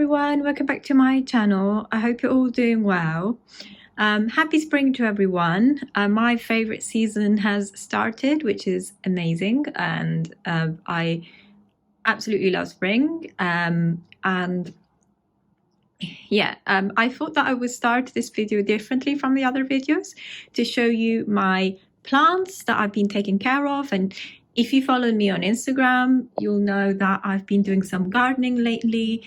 everyone, welcome back to my channel. I hope you're all doing well. Happy spring to everyone. My favorite season has started, which is amazing, and I absolutely love spring. And yeah, I thought that I would start this video differently from the other videos to show you my plants that I've been taking care of. And if you follow me on Instagram, you'll know that I've been doing some gardening lately.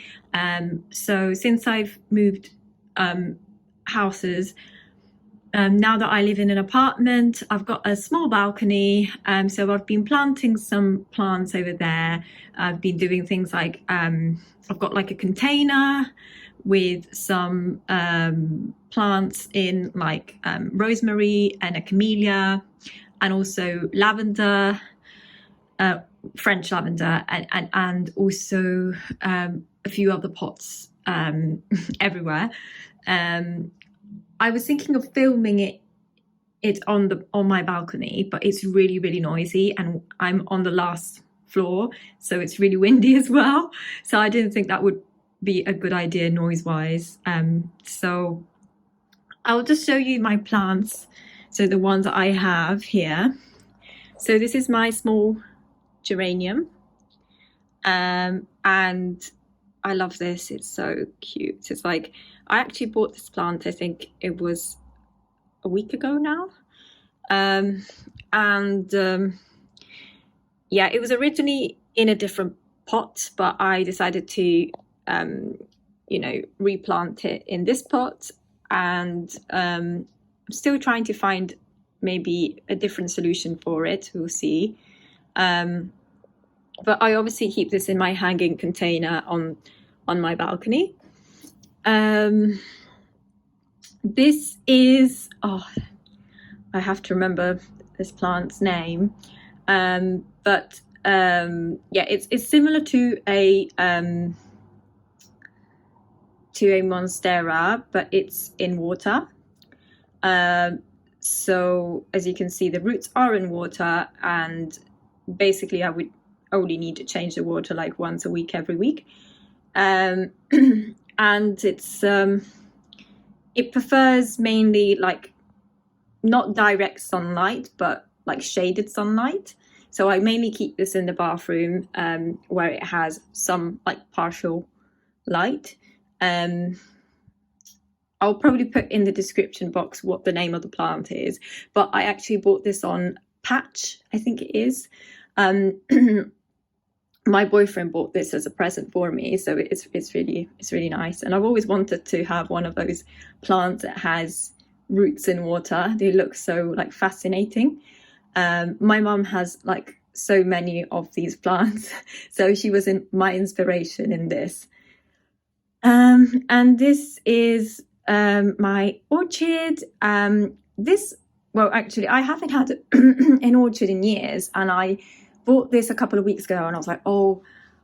So since I've moved houses, now that I live in an apartment, I've got a small balcony. So I've been planting some plants over there. I've been doing things like, I've got like a container with some plants in, like rosemary and a camellia, and also lavender, French lavender, and also a few other pots everywhere. I was thinking of filming it on my balcony, but it's really, really noisy, and I'm on the last floor, so it's really windy as well. So I didn't think that would be a good idea noise-wise. So I'll just show you my plants. So the ones I have here. So this is my small geranium, and I love this. It's so cute. It's like, I actually bought this plant, I think it was a week ago now. Yeah, it was originally in a different pot, but I decided to replant it in this pot, and I'm still trying to find maybe a different solution for it. We'll see. But I obviously keep this in my hanging container on my balcony. This is, I have to remember this plant's name. But yeah, it's similar to a monstera, but it's in water. So as you can see, the roots are in water, and basically I would only need to change the water like once a week, every week. And it's it prefers mainly like not direct sunlight, but like shaded sunlight. So I mainly keep this in the bathroom, where it has some like partial light. I'll probably put in the description box what the name of the plant is, but I actually bought this on Patch, I think it is. My boyfriend bought this as a present for me, so it's really nice. And I've always wanted to have one of those plants that has roots in water. They look so like fascinating. My mum has like so many of these plants, so she was my inspiration in this. And this is my orchid. Well, actually, I haven't had an orchid in years, and I bought this a couple of weeks ago, and I was like, oh,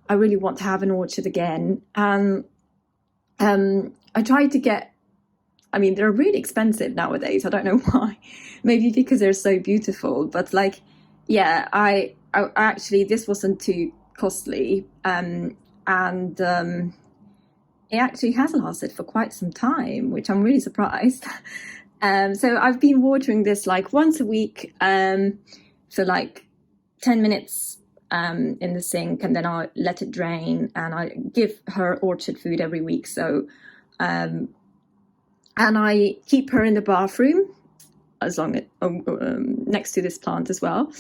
I really want to have an orchard again. And I tried to get, I mean, they're really expensive nowadays. I don't know why. Maybe because they're so beautiful. But like, yeah, I actually, this wasn't too costly. And it actually has lasted for quite some time, which I'm really surprised. So I've been watering this like once a week for like 10 minutes in the sink, and then I'll let it drain, and I give her orchard food every week. So and I keep her in the bathroom as long as next to this plant as well.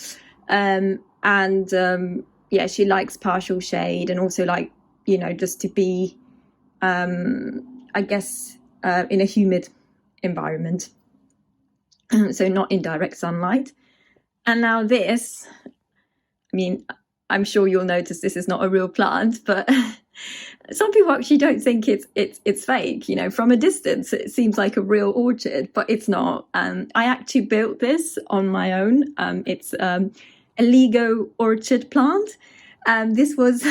Yeah, she likes partial shade, and also like, you know, just to be I guess in a humid environment, so not in direct sunlight. And now this, I mean, I'm sure you'll notice this is not a real plant, but some people actually don't think it's fake. You know, from a distance, it seems like a real orchid, but it's not. I actually built this on my own. It's a Lego orchid plant. This was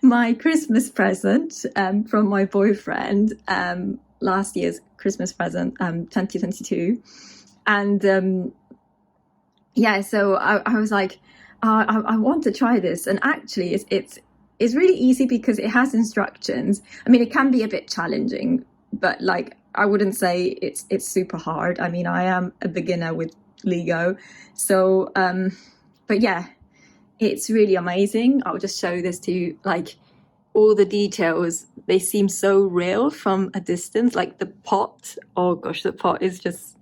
my Christmas present from my boyfriend, last year's Christmas present, 2022. And yeah, so I was like, I want to try this. And actually it's it's really easy because it has instructions. I mean, it can be a bit challenging, but like I wouldn't say it's super hard. I mean, I am a beginner with Lego, so but yeah, it's really amazing. I'll just show this to you. Like all the details, they seem so real from a distance. Like the pot, oh gosh, the pot is just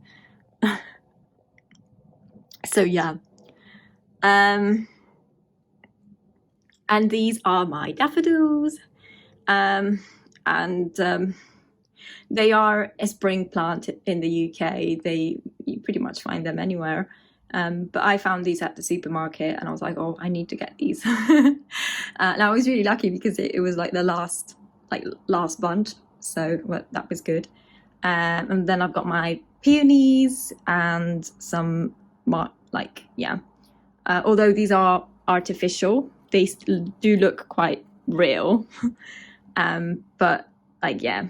so yeah. And these are my daffodils. And they are a spring plant in the UK. You pretty much find them anywhere. But I found these at the supermarket and I was like, oh, I need to get these. And I was really lucky because it was like the last bunch. So well, that was good. And then I've got my peonies and some although these are artificial, they do look quite real. But like, yeah.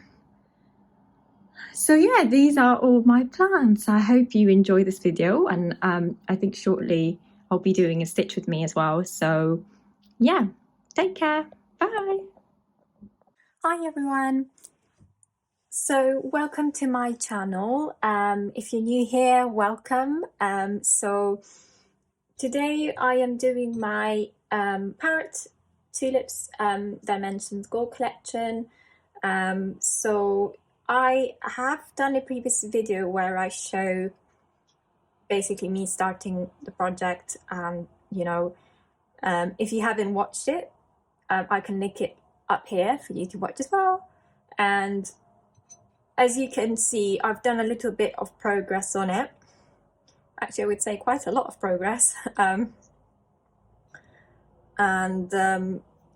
So yeah, these are all my plants. I hope you enjoy this video, and I think shortly I'll be doing a stitch with me as well. So yeah, take care. Bye. Hi everyone. So welcome to my channel. If you're new here, welcome. So today I am doing my Parrot Tulips Dimensions Gold Collection. So I have done a previous video where I show basically me starting the project, and if you haven't watched it, I can link it up here for you to watch as well. And as you can see, I've done a little bit of progress on it. Actually, I would say quite a lot of progress.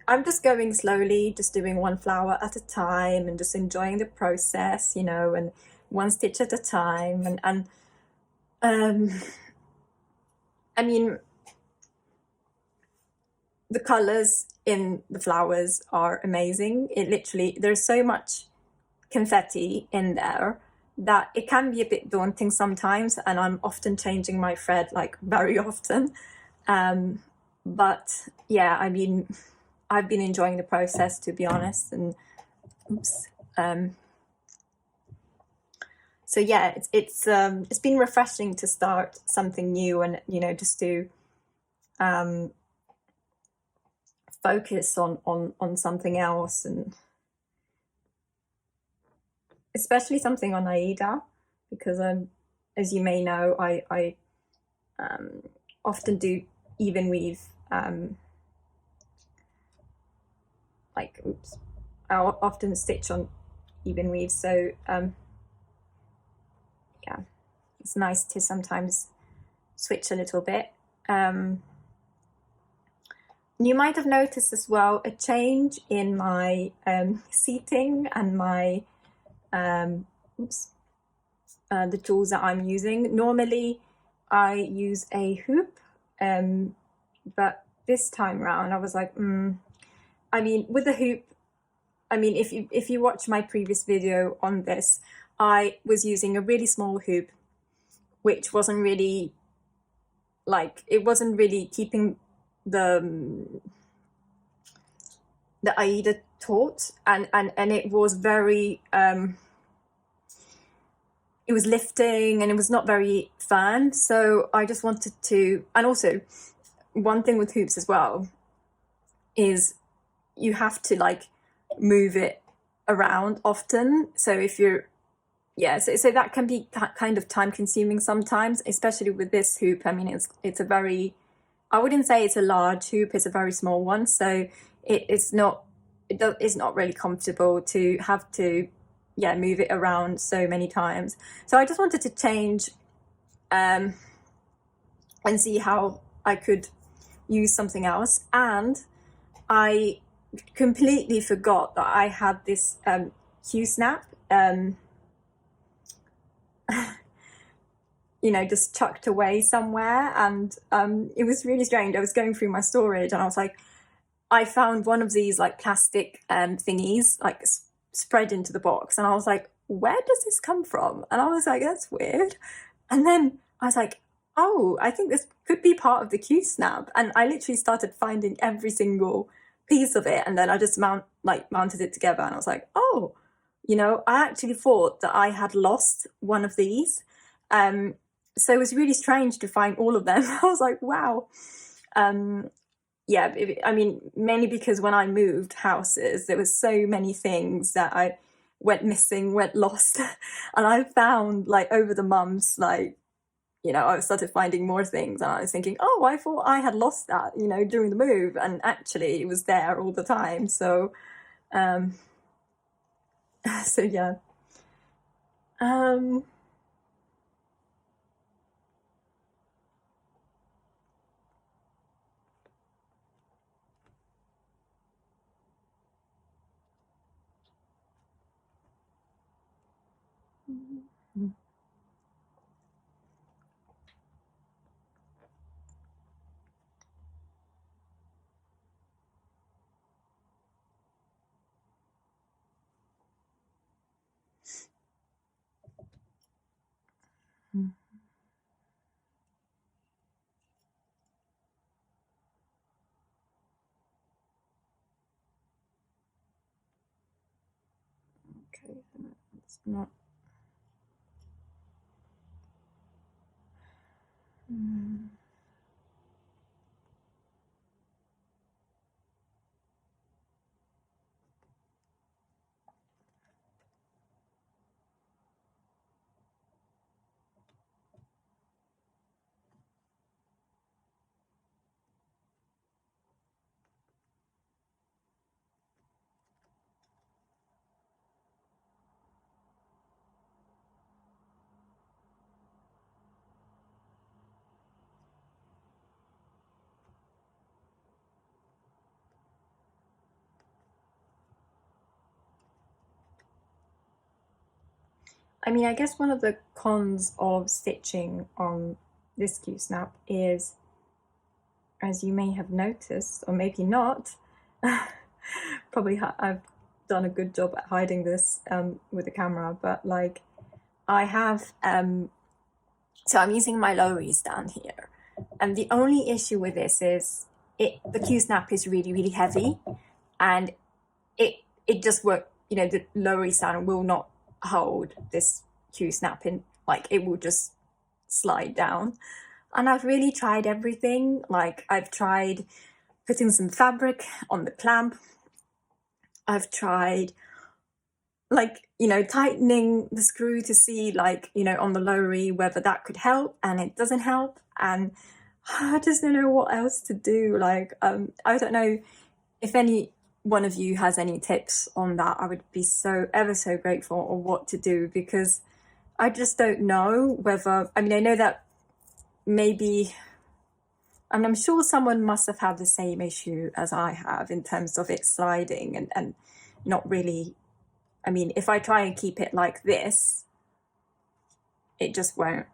I'm just going slowly, just doing one flower at a time and just enjoying the process, and one stitch at a time. I mean, the colors in the flowers are amazing. There's so much confetti in there that it can be a bit daunting sometimes, and I'm often changing my thread, like very often. But yeah, I mean, I've been enjoying the process, to be honest. And so yeah, it's been refreshing to start something new, and just to focus on something else, and especially something on Aida, because as you may know, I often do even weave. I'll often stitch on even weave, so yeah, it's nice to sometimes switch a little bit. You might have noticed as well a change in my seating and my the tools that I'm using. Normally I use a hoop, but this time around I was like, I mean, with the hoop, I mean, if you watch my previous video on this, I was using a really small hoop, which wasn't really keeping the Aida taut, and it was very it was lifting and it was not very firm. So I just wanted to, and also one thing with hoops as well is you have to move it around often. So if you're so that can be kind of time consuming sometimes, especially with this hoop. I mean, it's a very, I wouldn't say it's a large hoop, it's a very small one, so it's not really comfortable to have to move it around so many times. So I just wanted to change and see how I could use something else. And I completely forgot that I had this Q-snap just tucked away somewhere, and it was really strange. I was going through my storage and I was like, I found one of these plastic thingies spread into the box, and I was like, where does this come from? And I was like, that's weird. And then I was like, oh, I think this could be part of the Q-snap. And I literally started finding every single piece of it, and then I just mounted it together, and I was like, oh, I actually thought that I had lost one of these. So it was really strange to find all of them. I was like, wow. Yeah, I mean, mainly because when I moved houses, there was so many things that I went missing, went lost, and I found like over the months, like I started finding more things, and I was thinking, oh, I thought I had lost that, during the move, and actually it was there all the time. So, um, so yeah. Um, okay, it's not. I mean, I guess one of the cons of stitching on this Q-snap is, as you may have noticed, or maybe not, probably I've done a good job at hiding this with the camera, but like I have, so I'm using my Lowry stand here, and the only issue with this is the Q-snap is really, really heavy, and it just work. The Lowry stand will not hold this Q-snap in, like it will just slide down. And I've really tried everything. Like I've tried putting some fabric on the clamp. I've tried like, tightening the screw to see like, on the Lowry whether that could help, and it doesn't help. And I just don't know what else to do. Like, I don't know if any one of you has any tips on that. I would be so ever so grateful, or what to do, because I just don't know whether, I mean, I know that maybe, and I'm sure someone must have had the same issue as I have in terms of it sliding and not really. I mean, if I try and keep it like this, it just won't,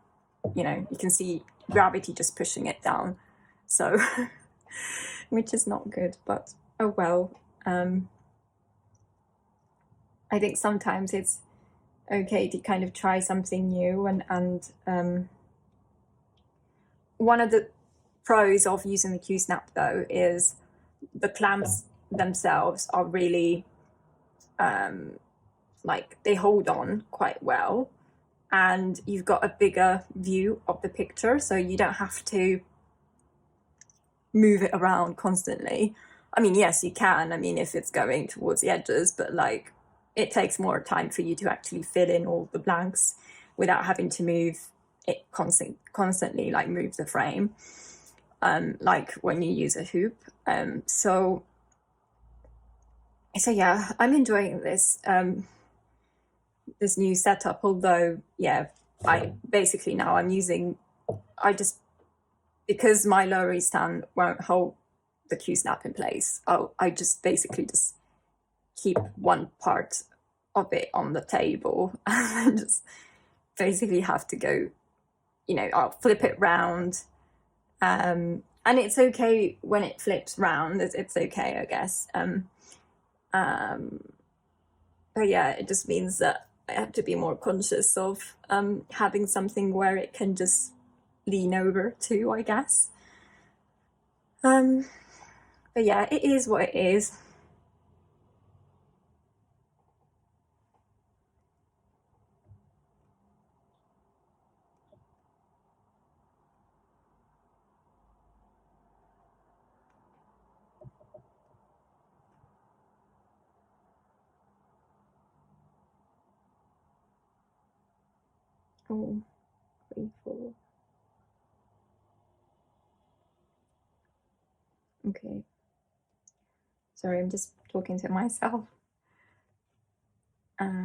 you can see gravity just pushing it down. So, which is not good, but oh well. I think sometimes it's okay to kind of try something new, and one of the pros of using the Q-snap though is the clamps themselves are really like they hold on quite well, and you've got a bigger view of the picture, so you don't have to move it around constantly. I mean, yes, you can, I mean, if it's going towards the edges, but like it takes more time for you to actually fill in all the blanks without having to move it constantly, like move the frame, like when you use a hoop. So yeah, I'm enjoying this this new setup, although yeah, I basically now I'm using, because my Lowry stand won't hold the Q-snap in place, I just basically just keep one part of it on the table and just basically have to go, I'll flip it round, and it's okay when it flips round, it's okay, I guess. But yeah, it just means that I have to be more conscious of having something where it can just lean over to, I guess. But But yeah, it is what it is. Oh, 3, 4. Okay. Sorry, I'm just talking to myself. 2.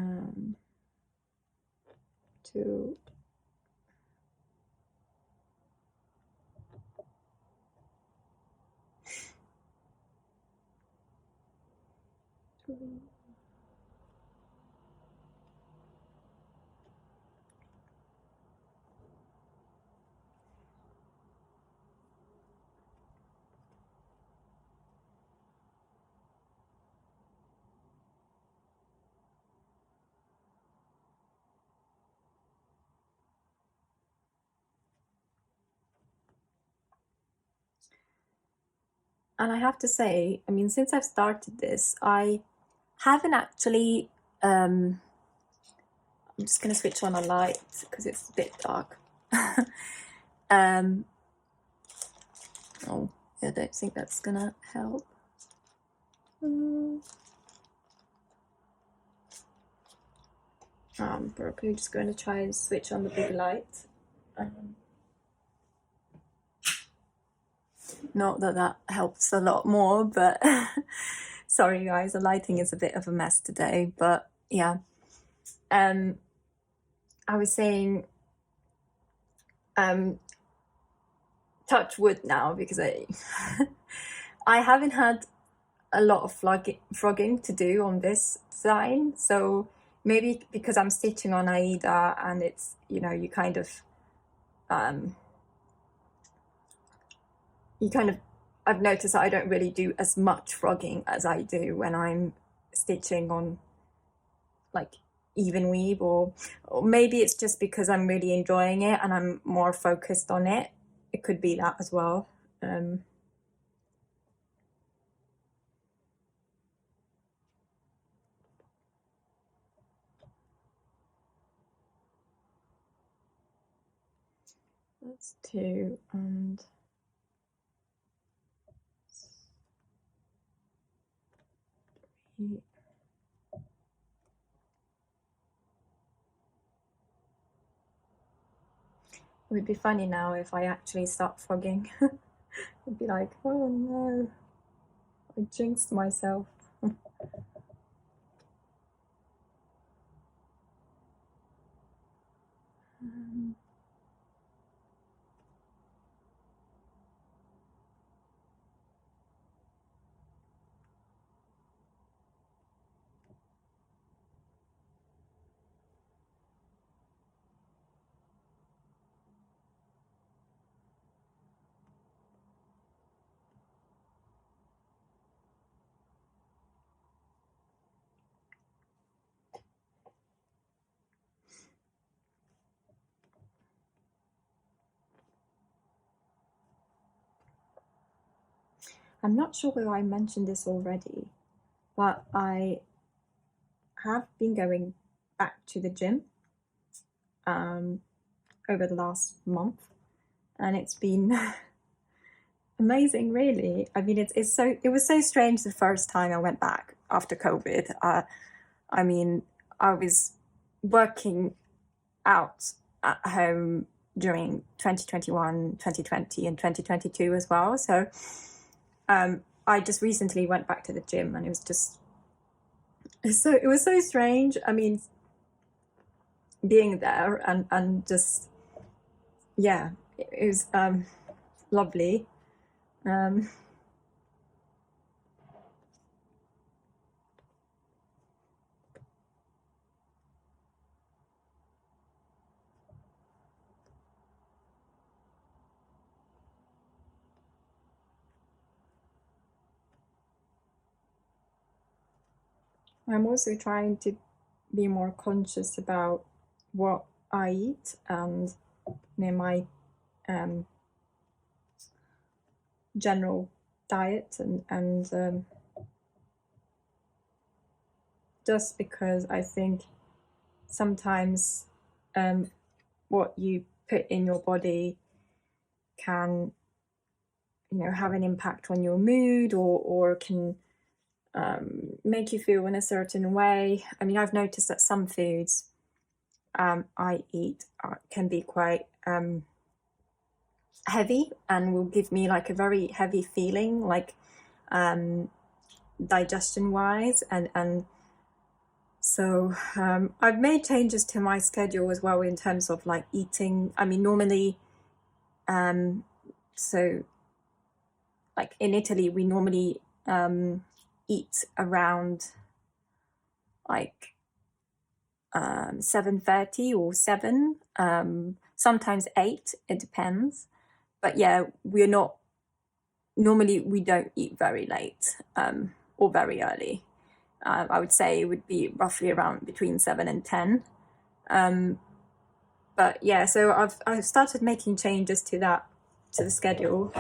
3. And I have to say, I mean, since I've started this, I haven't actually. I'm just going to switch on a light because it's a bit dark. Oh, I don't think that's going to help. I'm probably just going to try and switch on the big light. Not that that helps a lot more, but sorry guys, the lighting is a bit of a mess today, but yeah. I was saying, touch wood now, because I haven't had a lot of frogging to do on this design, so maybe because I'm stitching on Aida and it's, you know, you kind of I've noticed that I don't really do as much frogging as I do when I'm stitching on like even weave, or maybe it's just because I'm really enjoying it and I'm more focused on it. It could be that as well. That's 2 and 3. It would be funny now if I actually start frogging. I'd be like, oh no, I jinxed myself. I'm not sure whether I mentioned this already, but I have been going back to the gym over the last month, and it's been amazing, really. I mean, it was so strange the first time I went back after COVID. I mean, I was working out at home during 2021, 2020, and 2022 as well. So I just recently went back to the gym, and it was so strange. I mean, being there and just, yeah, it was lovely. I'm also trying to be more conscious about what I eat and, you know, my general diet, and just because I think sometimes what you put in your body can, have an impact on your mood, or can make you feel in a certain way. I mean, I've noticed that some foods I eat can be quite heavy and will give me like a very heavy feeling, like digestion wise, and so I've made changes to my schedule as well in terms of like eating. I mean, normally, so like in Italy, we normally eat around like 7:30 or 7, sometimes 8, it depends. But yeah, we're not normally, we don't eat very late or very early. I would say it would be roughly around between 7 and 10. But yeah, so I've started making changes to the schedule,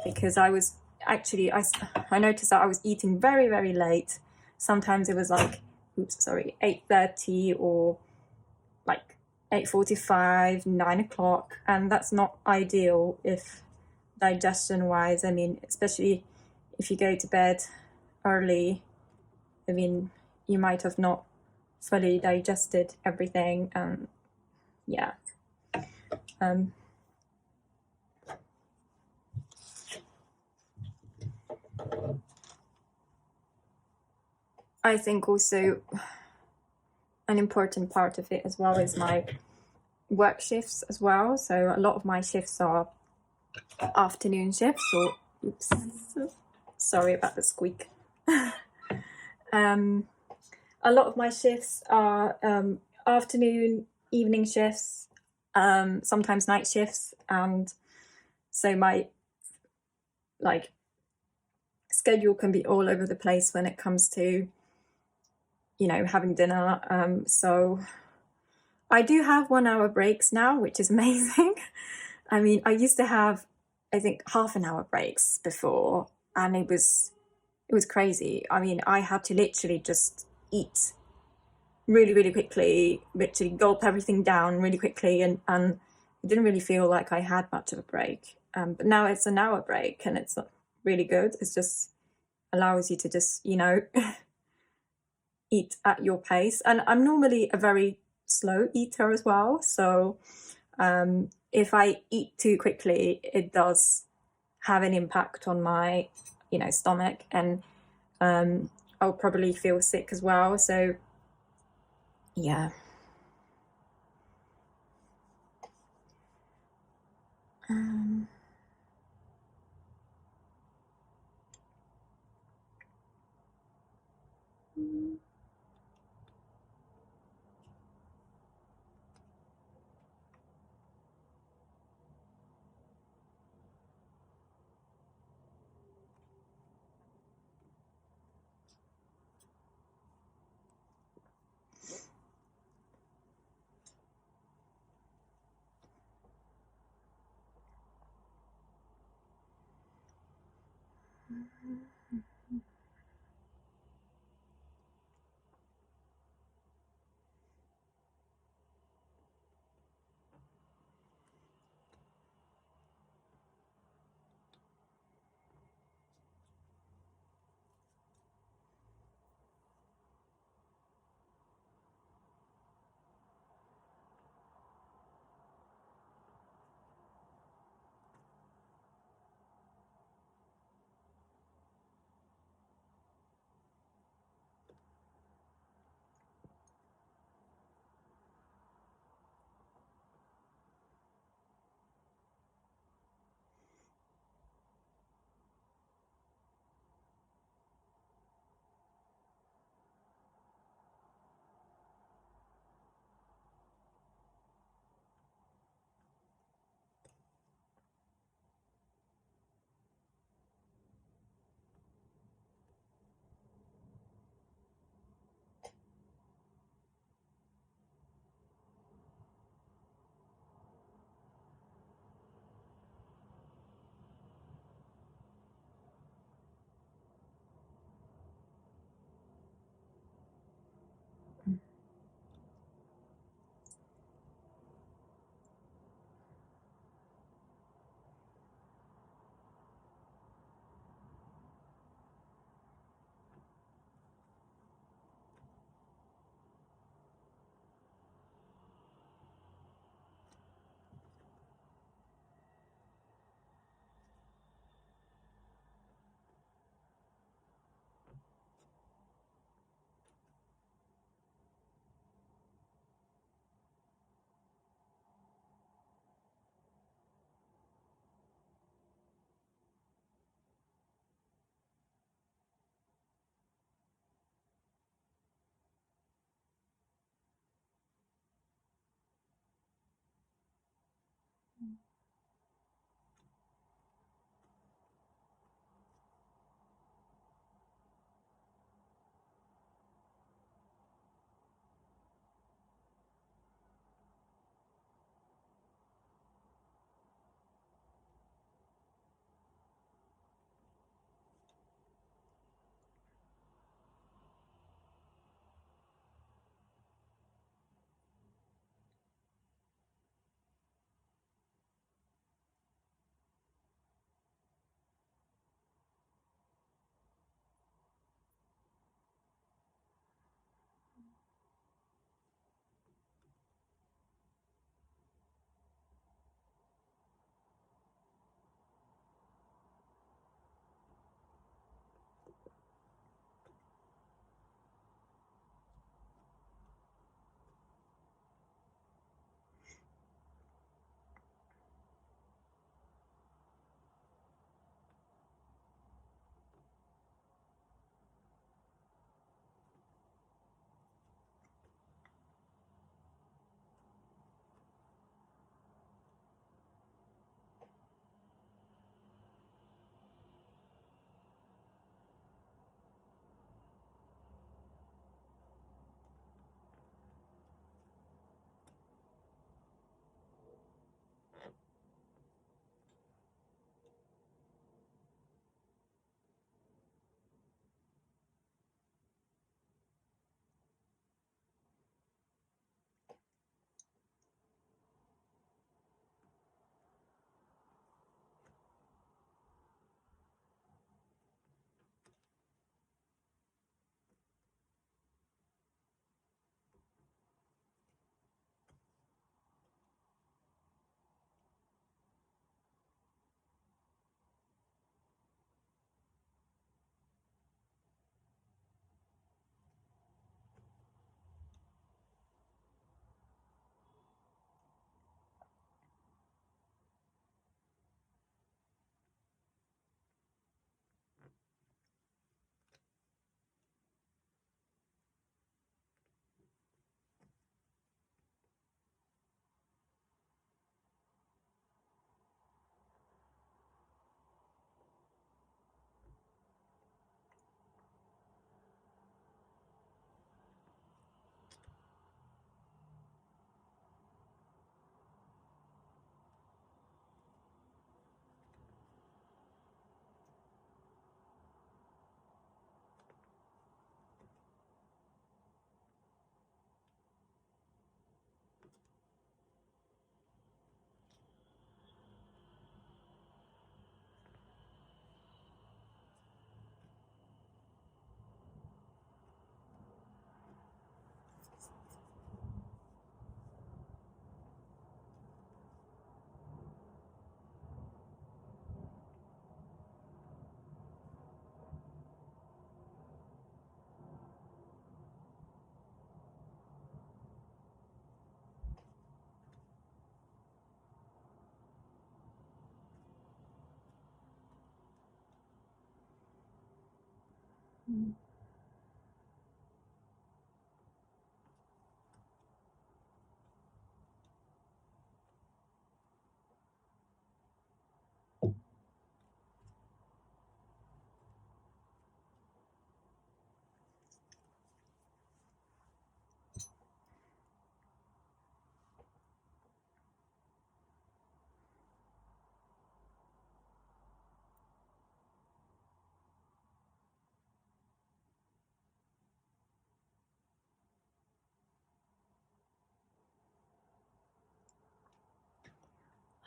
because I was actually, I noticed that I was eating very, very late. Sometimes it was like 8:30 or like 8:45, 9 o'clock, and that's not ideal if digestion wise. I mean, especially if you go to bed early, I mean, you might have not fully digested everything. Yeah. I think also an important part of it as well is my work shifts as well. So a lot of my shifts are afternoon shifts, or oops, sorry about the squeak. A lot of my shifts are afternoon, evening shifts, sometimes night shifts, and so my like schedule can be all over the place when it comes to having dinner. So I do have 1 hour breaks now, which is amazing. I mean, I used to have, I think, half an hour breaks before, and it was crazy. I mean, I had to literally just eat really, really quickly, literally gulp everything down really quickly, and it didn't really feel like I had much of a break. But now it's an hour break, and it's really good. It's just allows you to just, eat at your pace. And I'm normally a very slow eater as well. So if I eat too quickly, it does have an impact on my, stomach, and I'll probably feel sick as well. So yeah.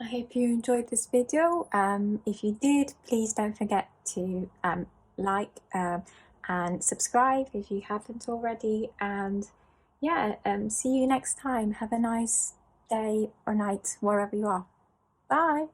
I hope you enjoyed this video. If you did, please don't forget to like and subscribe if you haven't already. And yeah, see you next time. Have a nice day or night wherever you are. Bye.